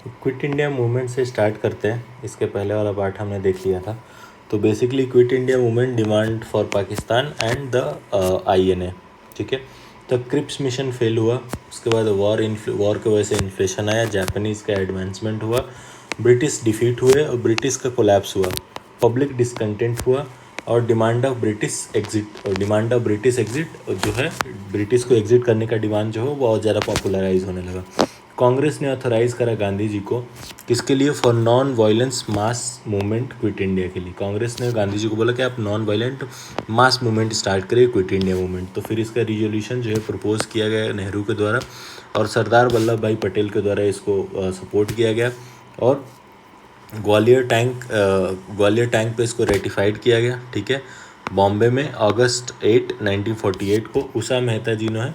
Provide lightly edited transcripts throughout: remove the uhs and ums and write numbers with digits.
Quit India movement से start करते हैं। इसके पहले वाला पार्ट हमने देख लिया था। तो basically quit India movement demand for Pakistan and the INA। ठीक है। तो क्रिप्स मिशन फेल हुआ, उसके बाद वॉर की वजह से इन्फ्लेशन आया, जापानीज़ का एडवांसमेंट हुआ, ब्रिटिश डिफीट हुए और ब्रिटिश का कोलैप्स हुआ, पब्लिक डिसकंटेंट हुआ और डिमांड ऑफ ब्रिटिश एग्जिट जो है, ब्रिटिश को एग्जिट करने का डिमांड जो है वो बहुत ज़्यादा पॉपुलराइज होने लगा। कांग्रेस ने ऑथोराइज करा गांधी जी को, किसके लिए? For non violence mass movement quit India के लिए। कांग्रेस ने गांधी जी को बोला कि आप non violent mass movement start करिए, क्विट इंडिया मूवमेंट। तो फिर इसका रिजोल्यूशन जो है प्रपोज किया गया नेहरू के द्वारा और सरदार वल्लभ भाई पटेल के द्वारा इसको सपोर्ट किया गया और ग्वालियर टैंक पे इसको रेटिफाइड किया गया। ठीक है। बॉम्बे में अगस्त 8, 1948 को उषा मेहता जी ने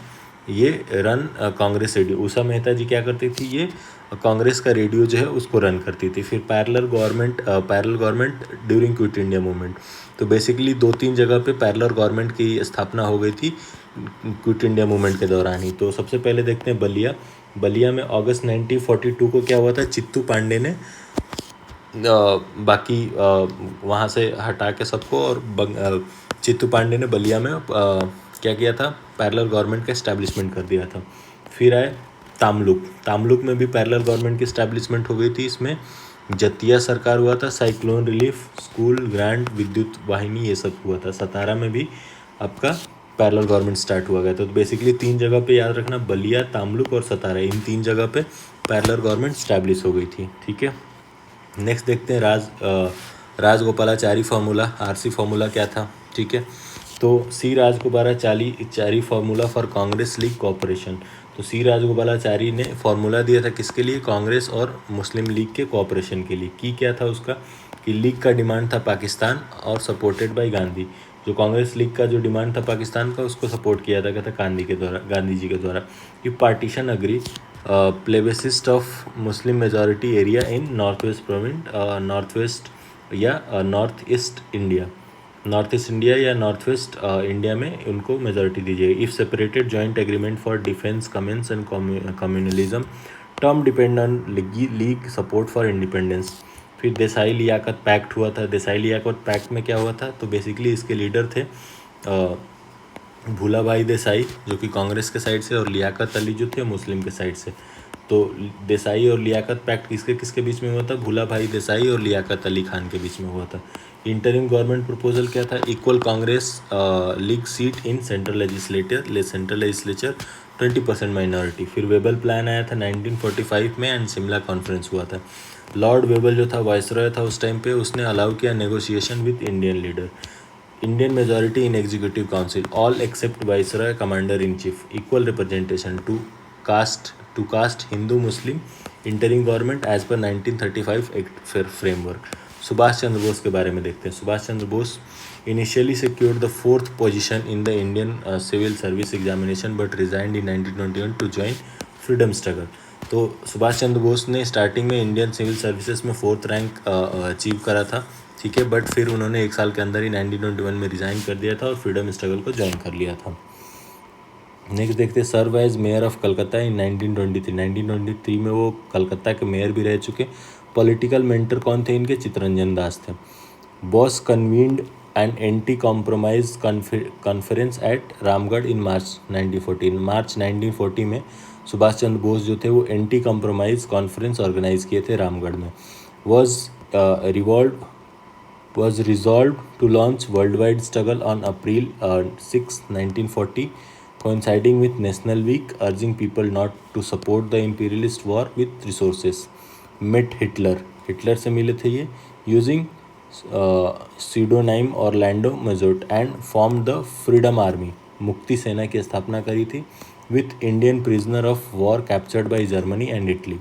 ये रन कांग्रेस रेडियो। उषा मेहता जी क्या करती थी? ये कांग्रेस का रेडियो जो है उसको रन करती थी। फिर parallel government during quit India movement. तो बेसिकली 2-3 जगह पे पैरेलल गवर्नमेंट की स्थापना हो गई थी क्विट इंडिया मूवमेंट के दौरान ही। तो सबसे पहले देखते हैं बलिया में अगस्त 1942 को क्या हुआ था? चित्तू पांडे ने बाकी वहाँ से हटा के सबको और चित्तू पांडे ने बलिया में क्या किया था? पैरेलल गवर्नमेंट का इस्टेब्लिशमेंट कर दिया था। फिर आए तामलुक में भी पैरेलल गवर्नमेंट की इस्टेब्लिशमेंट हो गई थी। इसमें जतिया सरकार हुआ था, साइक्लोन रिलीफ, स्कूल ग्रांट, विद्युत वाहिनी, ये सब हुआ था। सतारा में भी आपका पैरेलल गवर्नमेंट स्टार्ट हुआ गया। तो बेसिकली 3 जगह पे याद रखना, बलिया, तामलुक और सतारा, इन 3 जगह पे पैरेलल गवर्नमेंट स्टैब्लिश हो गई थी। ठीक है। नेक्स्ट देखते हैं राजगोपालाचारी फार्मूला। RC फार्मूला क्या था? ठीक है। तो C Rajagopalachari formula for Congress league cooperation. तो सी राजगोपालाचारी ने फार्मूला दिया था किसके लिए? कांग्रेस और मुस्लिम लीग के कोऑपरेशन के लिए। की क्या था उसका? कि लीग का डिमांड था पाकिस्तान और सपोर्टेड बाय गांधी। जो कांग्रेस लीग का जो डिमांड था पाकिस्तान का, उसको सपोर्ट किया था गांधी जी के द्वारा। कि partition agree, plebiscite of Muslim majority area in north east India या नॉर्थ वेस्ट इंडिया में उनको मेजॉरिटी दी जाएगी। If separated joint agreement for defence commerce and communalism, term depend on league support for independence. फिर Desai Liaquat pact हुआ था। Desai Liaquat pact में क्या हुआ था? तो बेसिकली इसके लीडर थे भूलाभाई देसाई जो कि कांग्रेस के साइड से, और लियाकत अली जो थे मुस्लिम के साइड से। तो देसाई और लियाकत पैक्ट किसके किसके बीच में हुआ था? भूलाभाई देसाई और लियाकत अली खान के बीच में हुआ था। इंटरिम गवर्नमेंट प्रपोजल क्या था? Equal Congress league seat in central legislature, 20% minority. फिर वेबल प्लान आया था 1945 में एंड शिमला कॉन्फ्रेंस हुआ था। लॉर्ड वेबल जो था वाइसरॉय था उस टाइम पे, उसने अलाउ किया negotiation with Indian leader. Indian majority in executive council, all except viceroy, commander in chief, equal representation to caste Hindu Muslim, interim government as per 1935 act framework. Subhash Chandra Bose के बारे में देखते हैं। Subhash Chandra Bose initially secured the 4th position in the Indian civil service examination but resigned in 1921 to join freedom struggle। तो सुभाष चंद्र बोस ने starting में Indian civil services में 4th rank achieve करा था। ठीक है। बट फिर उन्होंने 1 साल के अंदर ही 1921 में रिज़ाइन कर दिया था और फ्रीडम स्ट्रगल को ज्वाइन कर लिया था। नेक्स्ट देखते हैं serve as mayor of Calcutta in 1923 में वो कलकत्ता के मेयर भी रह चुके। पॉलिटिकल मेंटर कौन थे इनके? चित्तरंजन दास थे। Bose convened an anti compromise conference at Ramgarh in March 1940। मार्च 1940 में सुभाष चंद्र बोस जो थे वो एंटी कॉम्प्रोमाइज कॉन्फ्रेंस ऑर्गेनाइज किए थे रामगढ़ में। was resolved to launch worldwide struggle on April 6, 1940, coinciding with National Week, urging people not to support the imperialist war with resources. Met Hitler से मिले थे ये, using pseudonym Orlando Mazotte and formed the Freedom Army, मुक्ति सेना की स्थापना करी थी, with Indian prisoner of war captured by Germany and Italy.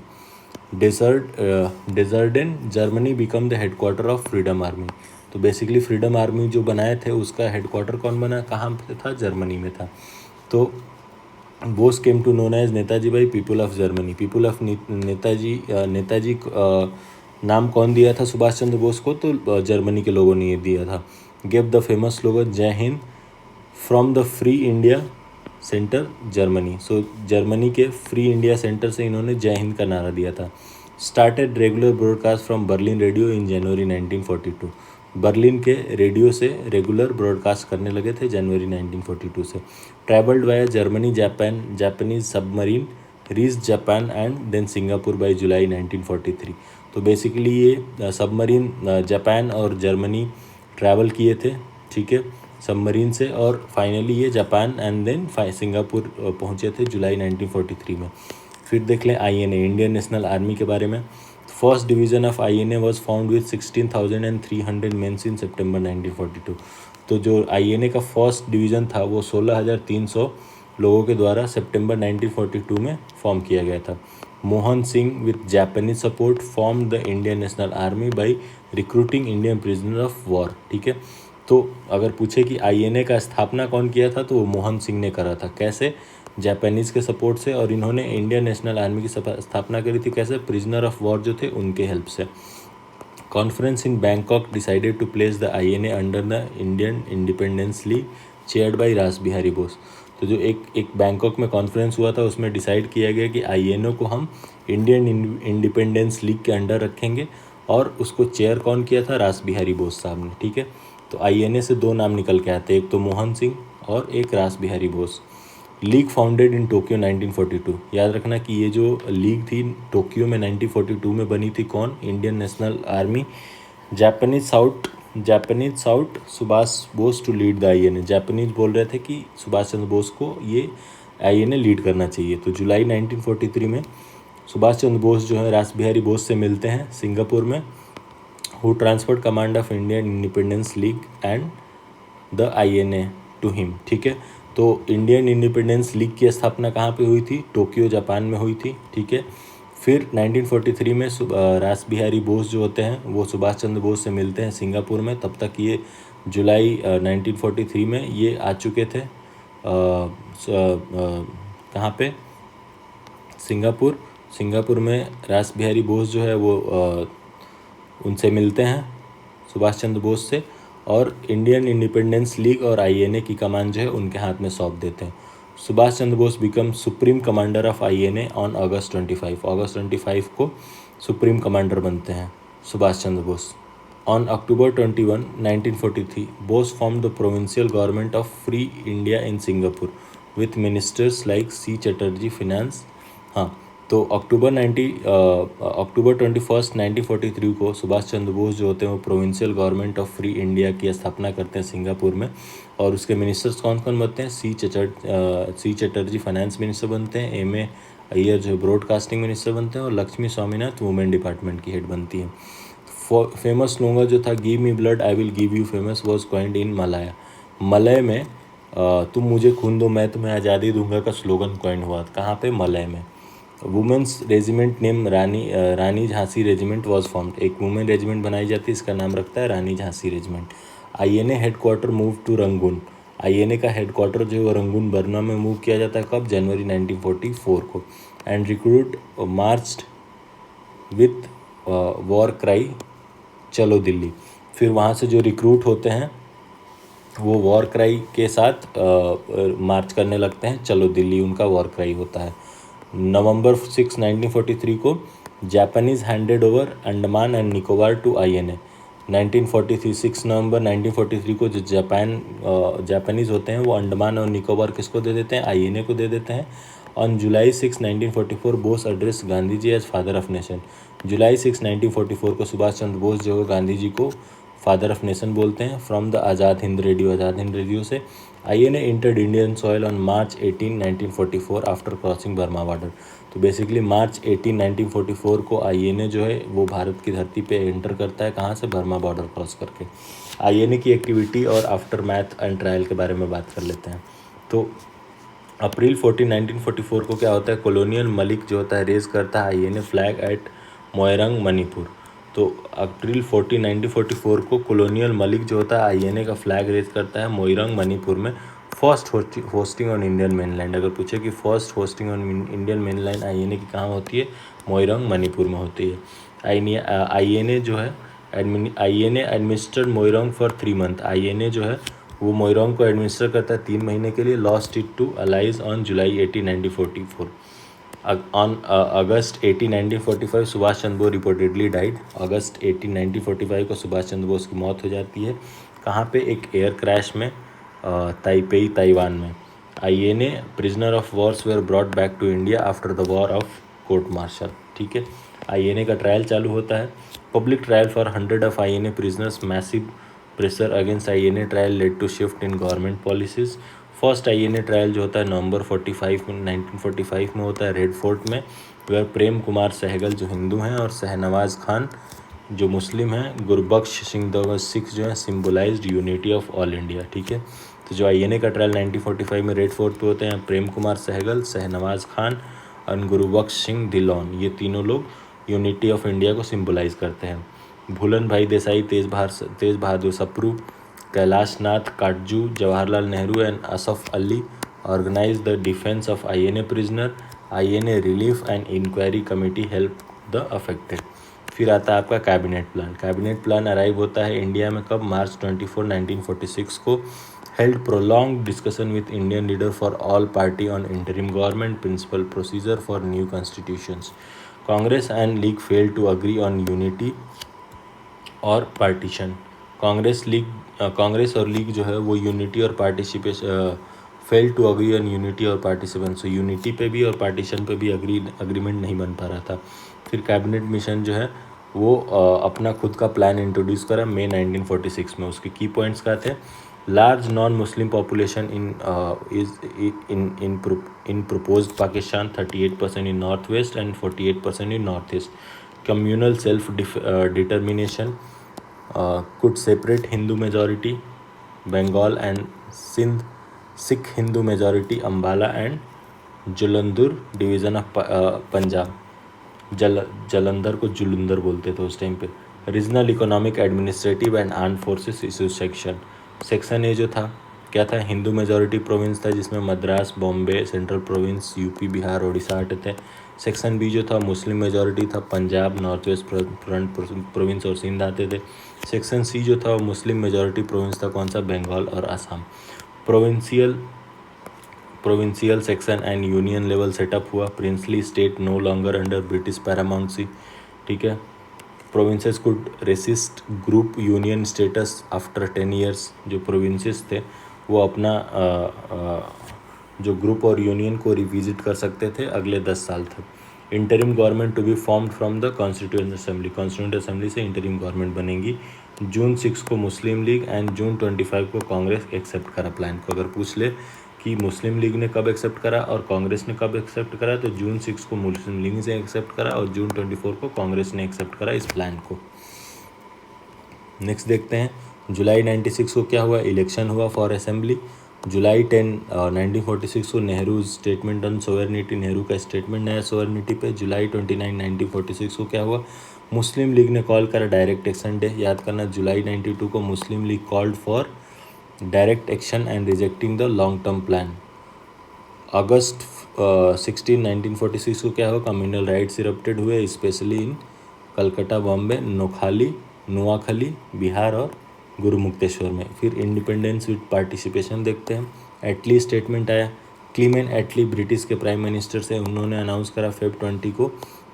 डेजर्डेन Germany become the headquarter of freedom army. तो बेसिकली फ्रीडम आर्मी जो बनाए थे उसका हेडक्वार्टर कौन बना? कहाँ पे था? जर्मनी में था। तो Bose came to known as Netaji by people of Germany. People of Netaji नाम कौन दिया था सुभाष चंद्र बोस को? तो जर्मनी के लोगों ने ये दिया था। Gave the famous slogan Jai Hind from the free India centre Germany. So Germany के फ्री इंडिया सेंटर से इन्होंने जय हिंद का नारा दिया था। Started regular broadcast from Berlin radio in January 1942। Berlin के रेडियो से रेगुलर ब्रॉडकास्ट करने लगे थे जनवरी 1942 से। Travelled via Germany Japanese submarine reach Japan and then Singapore by July 1943। तो बेसिकली ये सबमरीन जापान और जर्मनी ट्रैवल किए थे, ठीक है, सबमरीन से, और फाइनली ये जापान एंड देन सिंगापुर पहुँचे थे जुलाई 1943 में। फिर देख लें आईएनए, इंडियन नेशनल आर्मी के बारे में। First division of INA was found with 16,300 mens in September 1942। तो जो आईएनए का फर्स्ट डिवीज़न था वो 16,300 लोगों के द्वारा सितंबर 1942 में फॉर्म किया गया था। Mohan Singh with Japanese support form the Indian National Army by recruiting Indian prisoner of war, ठीक है। तो अगर पूछे कि आईएनए का स्थापना कौन किया था, तो वो मोहन सिंह ने करा था। कैसे? जापानीज़ के सपोर्ट से, और इन्होंने इंडियन नेशनल आर्मी की स्थापना करी थी कैसे? प्रिजनर ऑफ वॉर जो थे उनके हेल्प से। Conference in Bangkok decided to place the INA under the Indian Independence League chaired by Ras Bihari Bose. तो जो एक बैंकॉक में कॉन्फ्रेंस हुआ था उसमें डिसाइड किया गया कि आईएनए को हम इंडियन इंडिपेंडेंस लीग के अंडर रखेंगे, और उसको चेयर कौन किया था? रास बिहारी बोस साहब ने, ठीक है। तो आईएनए से दो नाम निकल के आते हैं, एक तो मोहन सिंह और एक रास Bihari Bose. League founded in Tokyo 1942। याद रखना कि ये जो लीग थी टोक्यो में 1942 में बनी थी, कौन? Indian National Army. Japanese sought Subhash Bose to lead the INA. Japanese बोल रहे थे कि सुभाष चंद्र बोस को ये आईएनए लीड करना चाहिए। तो जुलाई 1943 में सुभाष चंद्र बोस जो है रास बिहारी बोस से मिलते हैं सिंगापुर में, who transferred command of Indian Independence League and the INA to him, ठीक है। तो इंडियन इंडिपेंडेंस लीग की स्थापना कहाँ पे हुई थी? टोक्यो जापान में हुई थी, ठीक है। फिर 1943 में रास बिहारी बोस जो होते हैं वो सुभाष चंद्र बोस से मिलते हैं सिंगापुर में। तब तक ये जुलाई 1943 में ये आ चुके थे कहाँ पे? सिंगापुर में रास बिहारी बोस जो है वो उनसे मिलते हैं सुभाष चंद्र बोस से, और इंडियन इंडिपेंडेंस लीग और आईएनए की कमान जो है उनके हाथ में सौंप देते हैं। Subhash Chandra Bose become supreme commander of INA on August 25 को सुप्रीम कमांडर बनते हैं Subhash Chandra Bose. On October 21, 1943 Bose form the provincial government of free India in Singapore with ministers like C Chatterjee finance. हाँ, तो अक्टूबर 21, 1943 को सुभाष चंद्र बोस जो होते हैं वो provincial government of free India की स्थापना करते हैं सिंगापुर में, और उसके मिनिस्टर्स कौन कौन बनते हैं? सी चटर्जी फाइनेंस मिनिस्टर बनते हैं, एम ए अय्यर जो ब्रॉडकास्टिंग मिनिस्टर बनते हैं, और लक्ष्मी स्वामीनाथन वुमेन डिपार्टमेंट की हेड बनती है। फेमस स्लोगन जो था give me blood I will give you famous was coined in Malaya. Malay में तुम मुझे खून दो मैं तुम्हें आज़ादी दूंगा का स्लोगन कॉइन हुआ। कहाँ पे? मलय में। Womens regiment name Rani Jhansi regiment was formed. एक वुमेन रेजिमेंट बनाई जाती है, इसका नाम रखता है Rani Jhansi regiment. INA headquarter move to Rangoon. INA का हेडक्वार्टर जो है रंगून बर्मा में मूव किया जाता है। कब? जनवरी 1944 को। And recruit marched with war cry चलो दिल्ली। फिर वहाँ से जो रिक्रूट होते हैं वो वॉर क्राई के साथ मार्च करने लगते हैं, चलो दिल्ली उनका वॉर क्राई होता है। नवंबर 6, 1943 को Japanese handed over Andaman and Nicobar to INA. 1943 6 नवंबर 1943 को जो जापानीज होते हैं वो अंडमान और निकोबार किसको दे देते हैं? आईएनए को दे देते हैं। On July 6, 1944 Bose address Gandhi ji as father of nation. जुलाई 6, 1944 को सुभाष चंद्र बोस जो है गांधी जी को फादर ऑफ नेशन बोलते हैं from the Azad Hind radio से। INA entered Indian soil on March 18, 1944 after crossing Burma border. तो बेसिकली मार्च 18, 1944 को आईएनए जो है वो भारत की धरती पे एंटर करता है। कहाँ से? बर्मा बॉर्डर क्रॉस करके। आईएनए की एक्टिविटी और आफ्टर मैथ एंड ट्रायल के बारे में बात कर लेते हैं। तो अप्रैल 14, 1944 को क्या होता है? कॉलोनियल मलिक जो होता है रेज करता है INA flag at Moirang Manipur. तो अप्रैल 14, 1944 को कॉलोनियल मलिक जो होता है आईएनए का फ्लैग रेज करता है मोइरांग मणिपुर में। First hosting on Indian mainland. अगर पूछे कि first hosting on Indian mainland INA की कहाँ होती है? मोइरांग मणिपुर में होती है। आईएनए जो है INA administered Moirang for 3 month. INA जो है वो मोइरांग को एडमिनिस्टर करता है 3 महीने के लिए। Lost it to allies on July 18, 1944। On August 18, 1945 Subhash Chandra Bose reportedly died. अगस्त 18, 1945 को सुभाष चंद्र बोस की मौत हो जाती है। कहाँ पे? एक एयर क्रैश में ताइपेई ताइवान में। INA prisoner of wars were brought back to India after the war of court martial. ठीक है, आईएनए का ट्रायल चालू होता है। Public trial for 100 of INA prisoners, massive pressure against INA trial led to shift in government policies. First INA trial जो होता है नवंबर 1945 में होता है रेड फोर्ट में, वह प्रेम कुमार सहगल जो हिंदू हैं और शहनवाज खान जो मुस्लिम हैं, गुरबख्श सिंह द सिख जो है सिम्बोलाइज्ड यूनिटी ऑफ ऑल इंडिया। ठीक है, तो जो आईएनए का ट्रायल 1945 में रेड फोर्ट पे होते हैं, प्रेम कुमार सहगल, शहनवाज खान और गुरबख्श सिंह धिल्लोन, ये तीनों लोग यूनिटी ऑफ इंडिया को सिम्बोलाइज करते हैं। Bhulan Bhai Desai, Tej Bahadur Sapru, Kailash Nath Katju, Jawaharlal Nehru and Asaf Ali organise the defence of INA prisoner. INA relief and inquiry committee help the affected. फिर आता है आपका cabinet plan. Cabinet plan arrive होता है इंडिया में कब? मार्च 24, 1946 को। Held prolong discussion with Indian leader for all party on interim government principal procedure for new constitutions. Congress and League fail to agree on unity और पार्टीशन। कांग्रेस और League जो है वो यूनिटी और participation fail to agree on unity और participation. So unity पे भी और पार्टीशन पे भी अग्रीमेंट नहीं बन पा रहा था। फिर कैबिनेट मिशन जो है वो अपना खुद का प्लान इंट्रोड्यूस करा मई 1946 में। उसके की पॉइंट्स क्या थे? Large non Muslim population in proposed Pakistan, 38% in northwest and 48% in northeast. Communal self-determination could separate Hindu majority Bengal and Sindh, Sikh Hindu majority Ambala and Jalandhar division of Punjab. Jalandhar को जुलंधर बोलते थे उस टाइम पे। Regional economic administrative and arm forces issue section A जो था क्या था? Hindu majority province था जिसमें Madras, Bombay, central province, UP, Bihar, Orissa आते थे। सेक्शन बी जो था मुस्लिम मेजॉरिटी था, Punjab, north west front province और सिंध आते थे। सेक्शन सी जो था वो मुस्लिम मेजॉरिटी प्रोविंस था, कौन सा? बंगाल और Assam. Provincial section and union level setup हुआ। Princely state no longer under British paramountcy. ठीक है, provinces could resist group union status after 10 years. जो प्रोविंसेस थे वो अपना जो ग्रुप और यूनियन को रिविजिट कर सकते थे अगले 10 साल तक। Interim government to be formed from the constituent assembly. Constituent assembly से इंटरिम गवर्नमेंट बनेगी। जून 6 को मुस्लिम लीग एंड जून 25 को कांग्रेस एक्सेप्ट करा प्लान को। अगर पूछ ले कि मुस्लिम लीग ने कब एक्सेप्ट करा और कांग्रेस ने कब एक्सेप्ट करा, तो जून 6 को मुस्लिम लीग ने एक्सेप्ट करा और जून 24 को कांग्रेस ने एक्सेप्ट करा इस प्लान को। नेक्स्ट देखते हैं जुलाई 96 को क्या हुआ? इलेक्शन हुआ फॉर असेंबली। जुलाई 10, 1946 को Nehru statement on sovereignty, Nehru का स्टेटमेंट है सोवरेनिटी पे। जुलाई 29, 1946 को क्या हुआ? मुस्लिम लीग ने कॉल करा डायरेक्ट एक्शन डे। याद करना, जुलाई 92 को Muslim league called for direct action and rejecting the long term plan. अगस्त 16, 1946 को क्या हुआ? कम्युनल राइट्स इरप्टेड हुए स्पेशली इन कलकत्ता, बॉम्बे, नोआखली, बिहार और गुरुमुक्तेश्वर में। फिर इंडिपेंडेंस विद पार्टिसिपेशन देखते हैं। एटली स्टेटमेंट आया। क्लीमेन एटली ब्रिटिश के प्राइम मिनिस्टर से, उन्होंने अनाउंस करा फेब 20 को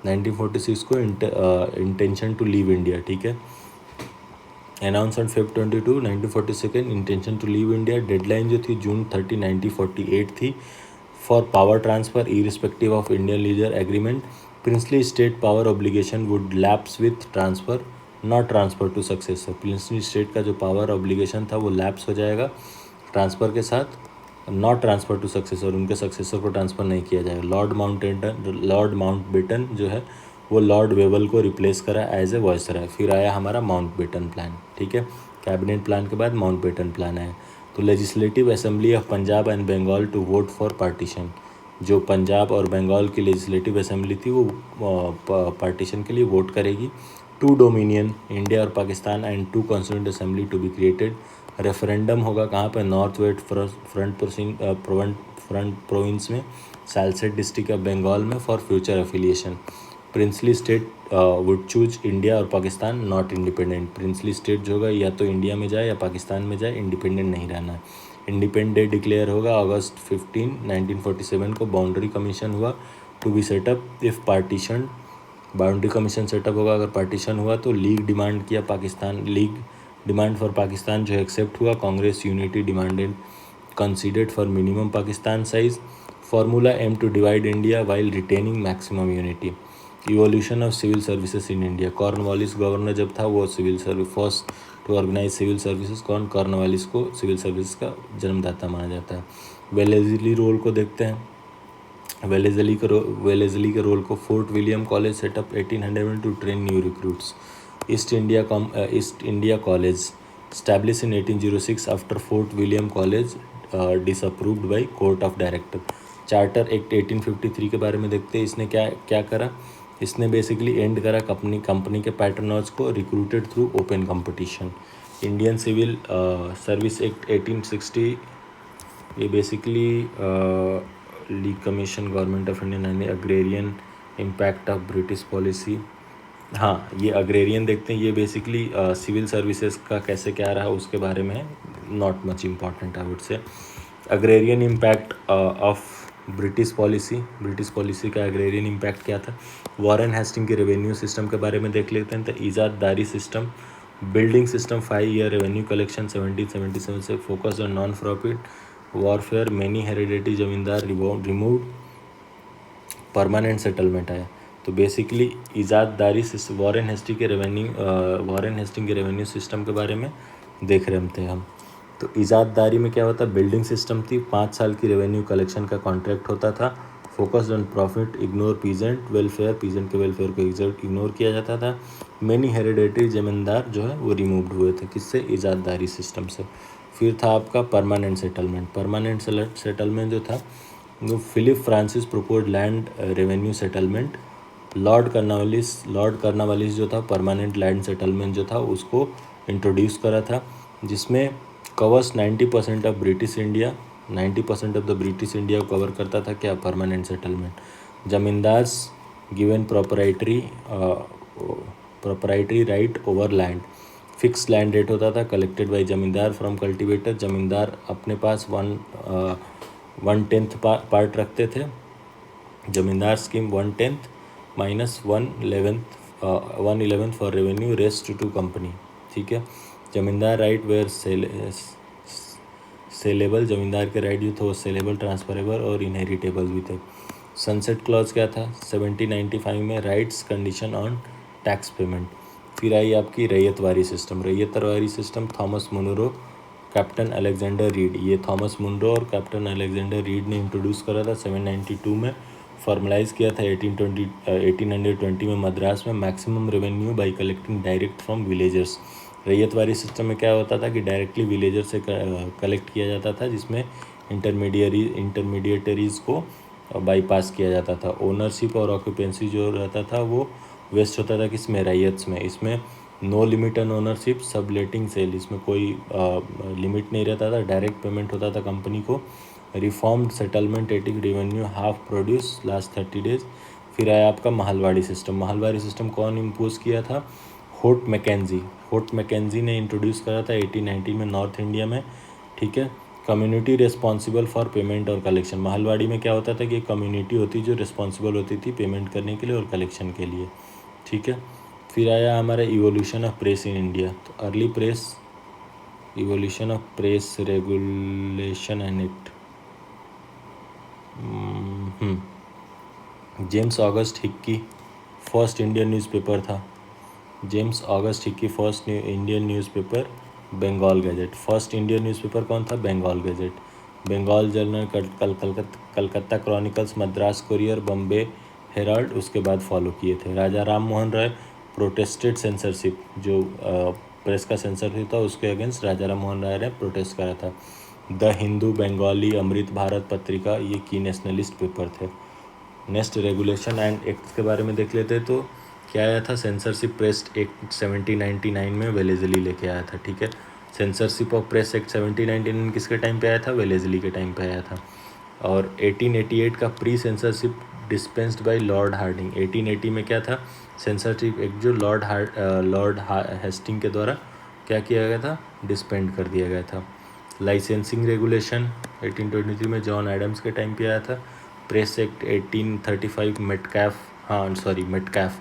1946 को इंटेंशन टू लीव इंडिया। ठीक है, announce on Feb 22, 1942 intention to leave India. Deadline जो थी जून 30, 1948 थी for power transfer irrespective of Indian leader agreement. Princely state power obligation would lapse with transfer, not transfer to successor. Princely state का जो power obligation था वो lapse हो जाएगा ट्रांसफ़र के साथ, नॉट ट्रांसफ़र टू सक्सेसर, उनके सक्सेसर को ट्रांसफ़र नहीं किया जाएगा। लॉर्ड माउंटबेटन जो है वो लॉर्ड वेवल को रिप्लेस करा एज ए वॉइसरॉय। फिर आया हमारा माउंटबेटन प्लान। ठीक है, कैबिनेट प्लान के बाद माउंटबेटन प्लान आया। तो legislative assembly of Punjab and Bengal to vote for partition. जो पंजाब और बंगाल की लेजिस्लेटिव असेंबली थी वो पार्टीशन के लिए वोट करेगी। 2 डोमिनियन, इंडिया और Pakistan and 2 constituent assembly to be created. Referendum होगा कहाँ पर? नॉर्थ वेस्ट फ्रंट प्रोविंस में, सालसेट डिस्ट्रिक्ट ऑफ बंगाल में for future affiliation. Princely state would choose India और Pakistan, not independent. Princely state जो होगा या तो इंडिया में जाए या पाकिस्तान में जाए, इंडिपेंडेंट नहीं रहना है। इंडिपेंडेंट डे डिक्लेयर होगा अगस्त 15, 1947 को। बाउंड्री कमीशन हुआ to be set up if partition, boundary commission set up होगा अगर पार्टीशन हुआ तो। लीग डिमांड किया Pakistan, League demand for Pakistan जो एक्सेप्ट हुआ। Congress unity demanded considered for minimum Pakistan size. Formula aim to divide India while retaining maximum unity. Evolution of civil services in India, Cornwallis governor जब था वो civil service first to organise civil services, Cornwallis को civil service का जन्मदाता माना जाता है। Wellesley role को देखते हैं। वेलेजली के रोल को, फोर्ट विलियम कॉलेज सेटअप 1800 में to train new recruits. East India College established in 1806 after Fort William College disapproved by Court of Director। Charter act 1853 के बारे में देखते हैं। इसने क्या करा, इसने बेसिकली एंड करा कंपनी के पैटर्नर्स को, recruited through open competition. Indian civil service act 1860, ये basically league commission, government of India, agrarian impact of British policy. हाँ, ये अग्रेरियन देखते हैं, ये बेसिकली सिविल सर्विसेज का कैसे क्या रहा उसके बारे में है, not much important I would say. Agrarian impact of British policy का अग्रेरियन इम्पैक्ट क्या था। वॉरेन हेस्टिंग के रेवेन्यू सिस्टम के बारे में देख लेते हैं। तो ईजाददारी system, building system, 5 year revenue collection 1777 से, focus on non profit warfare, many hereditary zamindar removed, permanent settlement आया। तो बेसिकली ईजाददारी वॉरेन हेस्टिंग के रेवेन्यू सिस्टम के बारे में देख रहे थे हम। तो ईजाददारी में क्या होता, बिल्डिंग सिस्टम थी, 5 साल की रेवेन्यू कलेक्शन का कॉन्ट्रैक्ट होता था। Focused on profit, ignore peasant welfare, peasant के वेलफेयर को इग्नोर किया जाता था। मैनी हेरिडेटरी जमींदार जो है वो रिमूव्ड हुए थे, किससे, ईजाददारी सिस्टम से। फिर था आपका परमानेंट सेटलमेंट जो था वो Philip Francis propose land revenue settlement. Lord Cornwallis जो था परमानेंट लैंड सेटलमेंट जो था उसको इंट्रोड्यूस करा था, जिसमें covers 90% of British India, 90% of the British India को कवर करता था क्या, permanent settlement. Zamindars given proprietary right over land, fix land rate होता था collected by zamindar from cultivator. Zamindar अपने पास 1/10 पार्ट रखते थे। Zamindar scheme 1/10 minus 1/11 for revenue, rest to company, ठीक है। जमींदार राइट वेयर सेलेबल, जमींदार के राइट जो थे वो सेलेबल, ट्रांसफरेबल और इनहेरिटेबल भी थे। सनसेट क्लॉज क्या था 1795 में, rights condition on tax payment. फिर आई आपकी Ryotwari system, Thomas Munro, captain Alexander Read, ये थॉमस मुनरो और कैप्टन अलेक्जेंडर रीड ने इंट्रोड्यूस करा था 792 में। फॉर्मलाइज किया था 1820 में मद्रास में। Maximum revenue by collecting direct from villagers. Ryotwari system में क्या होता था कि डायरेक्टली विलेजर से कलेक्ट किया जाता था, जिसमें इंटरमीडिएटरीज को बाईपास किया जाता था। ओनरशिप और ऑक्यूपेंसी जो रहता था वो वेस्ट होता था किसमें, रैयत्स में। इसमें no limit on ownership, subletting sale, इसमें कोई लिमिट नहीं रहता था, डायरेक्ट पेमेंट होता था कंपनी को। Reformed settlement, attic revenue half produce last 30 days. फिर आया आपका महलवाड़ी सिस्टम कौन इम्पोज किया था, होट मैकेंजी ने इंट्रोड्यूस करा था 1890 में नॉर्थ इंडिया में, ठीक है। कम्युनिटी रिस्पॉन्सिबल फॉर पेमेंट और कलेक्शन, महलवाड़ी में क्या होता था कि कम्युनिटी होती जो रिस्पॉन्सिबल होती थी पेमेंट करने के लिए और कलेक्शन के लिए, ठीक है। फिर आया हमारा evolution of press in India. तो early press, evolution of press regulation and act, James August Hicky first Indian newspaper था। James August Hicky first Indian newspaper, Bengal gazette. First Indian newspaper कौन था, Bengal gazette. Bengal journal, Calcutta chronicles, Madras courier, Bombay herald उसके बाद follow किए थे। Raja Ram Mohan Roy protested censorship, जो press का censorship था उसके अगेंस्ट राजा राम मोहन राय ने प्रोटेस्ट करा था। द हिंदू, बंगाली, अमृत भारत पत्रिका ये की नेशनलिस्ट पेपर थे। नेक्स्ट रेगुलेशन एंड एक्ट के बारे में देख लेते हैं। तो क्या आया था, सेंसरशिप प्रेस एक्ट 1799 में वेलेजली लेके आया था, ठीक है। सेंसरशिप ऑफ प्रेस एक्ट 1799 किसके टाइम पे आया था, वेलेजली के टाइम पे आया था। और 1888 का pre censorship dispensed by lord Hardinge. 1880 में क्या था, सेंसरशिप एक्ट जो लॉर्ड हेस्टिंग के द्वारा क्या किया गया था, डिस्पेंड कर दिया गया था। लाइसेंसिंग रेगुलेशन 1823 में जॉन एडम्स के टाइम पे आया था। प्रेस एक्ट 1835 मेटकैफ, हाँ सॉरी मेटकैफ,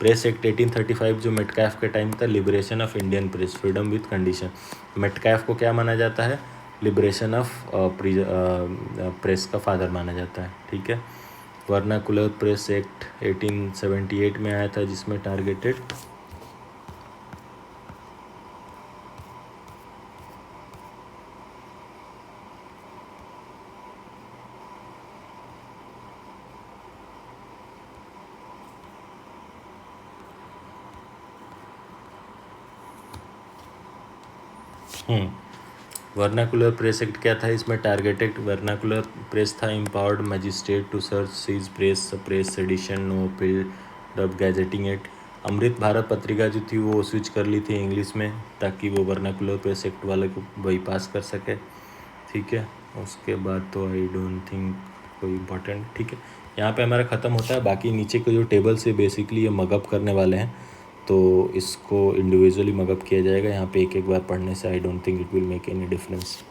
प्रेस एक्ट 1835 जो मेटकैफ के टाइम था, liberation of Indian press, freedom with condition. Metcalfe को क्या माना जाता है, लिबरेशन ऑफ प्रेस का फादर माना जाता है, ठीक है। वर्नाकुलर प्रेस एक्ट 1878 में आया था, जिसमें टारगेटेड वर्नाकुलर प्रेस एक्ट क्या था, इसमें टारगेटेड वर्नाकुलर प्रेस था, empowered magistrate to search seize press, suppress, sedition, no appeal, dubbed gagging act. Amrit Bharat Patrika जो थी वो स्विच कर ली थी इंग्लिश में, ताकि वो वर्नाकुलर प्रेस एक्ट वाले को बाईपास कर सके, ठीक है। उसके बाद तो आई डोंट थिंक कोई इम्पोर्टेंट, ठीक है। यहाँ पे हमारा ख़त्म होता है। बाकी नीचे के जो टेबल से बेसिकली ये मगअप करने वाले हैं, तो इसको इंडिविजुअली मगअप किया जाएगा। यहाँ पे एक एक बार पढ़ने से I don't think it will make any difference.